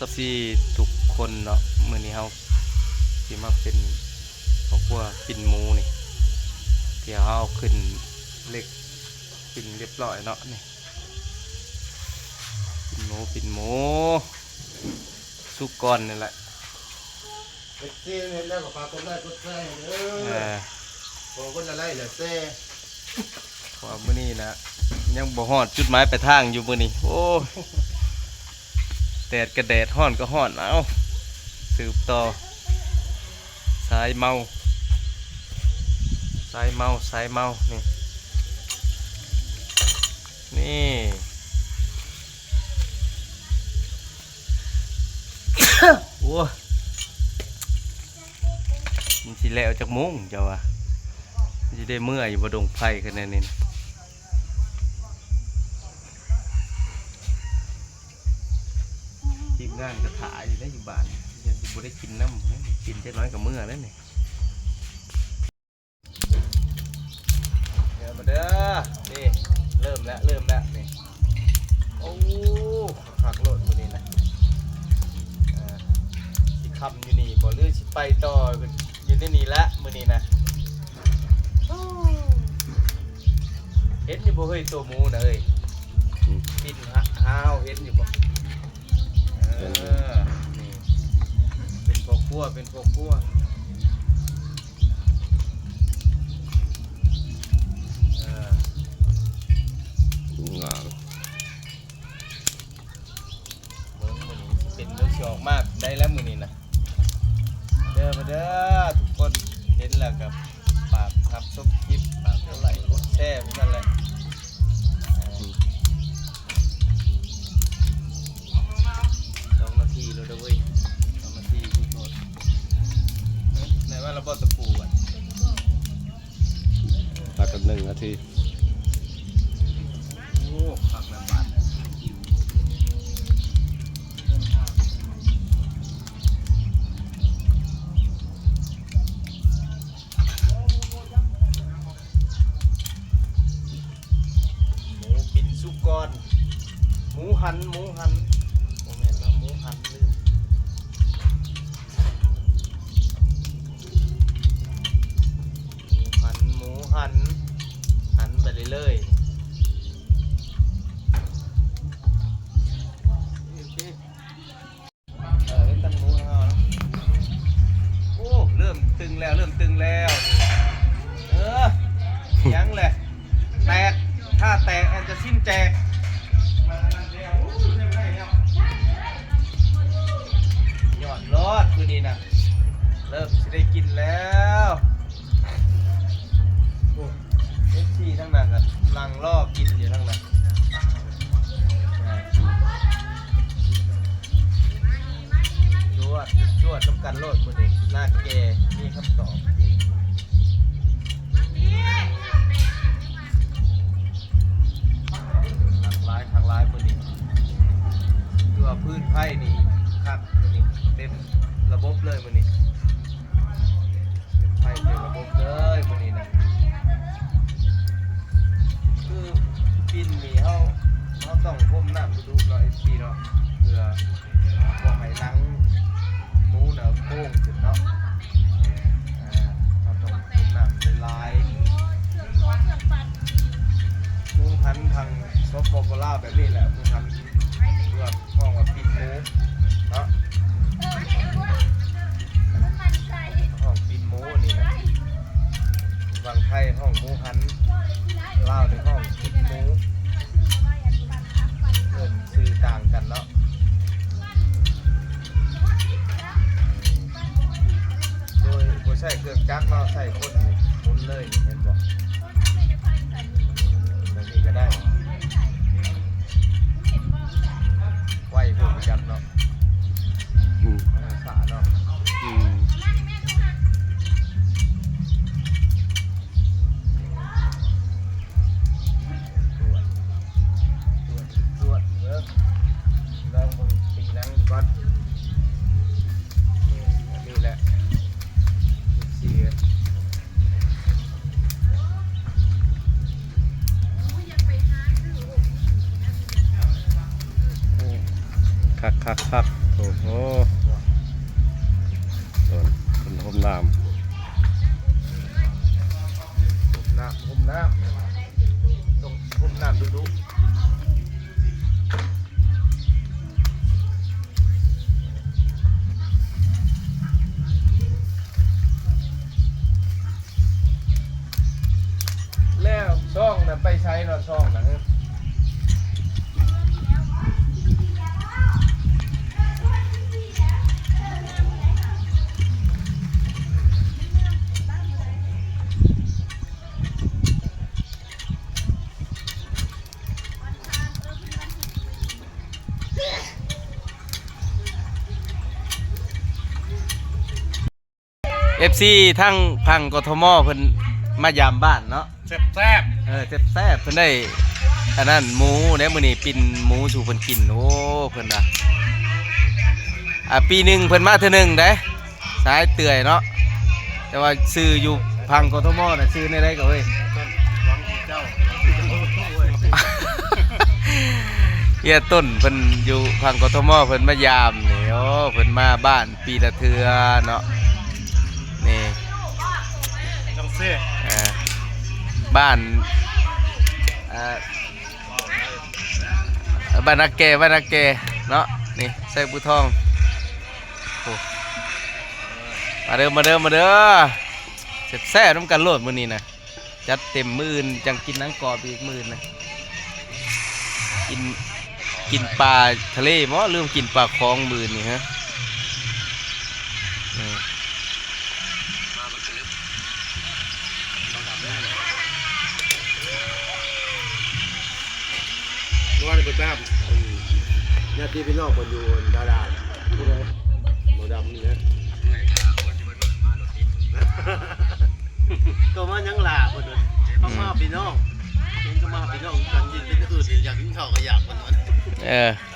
บที่ทุกคนเนาะมื้อนี้เฮาสิมาเป็นครอบครัวปิ่นหมูนี่เดี๋ยวเฮาขึ้นเล็กปิ่นเรียบร้อยเนาะนี่ปิ่นหมูสุกก่อนนี่แหละเป็ดเซ่เห็นแล้วก็ฝากกดไลค์กดแชร์เด้อบอกคนอะไรเหลือเซ่ว่ามื้อนี้นะยังบ่ฮอดจุดหมายปลายทางอยู่มื้อนี้โอ้แดดก็แดดร้อนก็ร้อนเอ้าสืบต่อสายเมานี่นี่ โอ้มันสิแล้วจากมุ้งเจ้าวะมันจะได้เมื่อยอยู่บนดงไผ่ขนาดนี้นะทีมงานกระถาอยู่ได้อยู่บ้านยังบ่ได้กินน้ำกินแค่น้อยกับเมื่อแล้วนี่เดี๋ยวมาเด้อนี่เริ่มแล้วนี่โอ้ขักโลดตัวนี้นะสิคำอยู่นี่บ่เลือกสิไปต่ออยู่ในนี่ละมื้อนี้นะเห็นอยู่บ่เฮ้ยตัวหมูนะเอ้ยปิ่นห้าวเห็นอยู่บ่นี่เป็นพวกคั่วงามมื้อนี้เป็นเรื่องสิออกมากได้แล้วมื้อนี้นะเด้อมาเด้อทุกคนเห็นแล้วกับฝากครับชมคลิปฝากไลค์กดแชร์เหมือนกันแหละ2 นาทีแล้วเด้อเว้ย2 นาทีทุกคนไหนว่าเราบ่ตะปูก่อน พักกัน1 นาทีโอ้ผักแบบบาดสุกรหมูหันโมเมนต์แล้วหมูหันลืมหมูหันไปเรื่อยๆเห็นตั้งหมูของเราโอ้เริ่มตึงแล้วยังแหละแตกถ้าแตกอาจจะสิ้นแจกยอดรอดคือนี่นะเริ่มจะได้กินแล้วโอ้เอฟซีทั้งนั้นกันลังล่อกินอยู่ทั้งนั้นจวดน้ำกันโลดมือนี้หน้าแกมีคำตอบทางลายมือนี้ตัวพื้นไผ่นี่คักมือนี้เต็มระบบเลยมือนี้เป็นไผ่เต็มระบบเลยมือนี้นะคือปิ่นนี่เขาต้องพ่มน้ำดูๆหน่อยทีเนาะเพื่อพวกไห้นังหมูเนาะโค้งจุดเนาะเราต้องพ่มน้ำลายหมูพันทางซอฟต์โปล่าแบบนี้แหละคือทำเพื่อห้องว่าปิ่นหมูเนาะห้องปิ่นหมูนี่นะบางไทยห้องหมูหันลาวในห้องปิ่นหมูเริ่มซื้อต่างกันเนาะโดยใช้เครื่องจักรเนาะใช้คนหมุนเลยเห็นบ่แบบนี้ก็ได้ไหวพวกจับเนาะสาเนาะตรวจลองตีนังก่อนนี่แหละเสียคัก โอ้โหคนทมน้ ผมน้ำต้องผมน้ำดูแล้วช่องน่ะไปใช้เนาะช่องน่ะFC ทั้งพังกทมเพิ่นมายามบ้านเนาะ ำแซ่บ แซ่บเพิ่นได้อันนั้นหมูเนี่ยมื้อนี้ปิ้นหมูสู่เพิ่นกินโอ้เพิ่นน่ะปีหนึงเพิ่นมาเทื่อหนึงเด้สายเตื่อยเนาะแต่ว่าซื้ออยู่พังกทมน่ะซื้อในใดก็เว้ย ร้องเจ้า เฮียต้นเพิ่นอยู่พังกทมเพิ่นมายามนี่โอ้เพิ่นมาบ้านปีละเทื่อเนาะนี่ จังเซ่ บ้านบ้านนาแกเนาะนี่ใส่บุทองโอ้มาเด้อแซ่บๆน้ำกันโลดมื้อนี้นะจัดเต็มมื้ออื่นจังกินหนังกรอบอีกมื้อนะกินปลาทะเลมั้ลืมกินปลาคลองมื้อนี่ฮะว่าในประจำญาติพี่น้องคนอยู่ดาราผู้ใดหมอดำนี่นะก็มายังหลาคนนั้นเขามาพี่น้องเองก็มาพี่น้องกันยินเป็นอื่นอยากกินข้าวก็อยากคนนั้น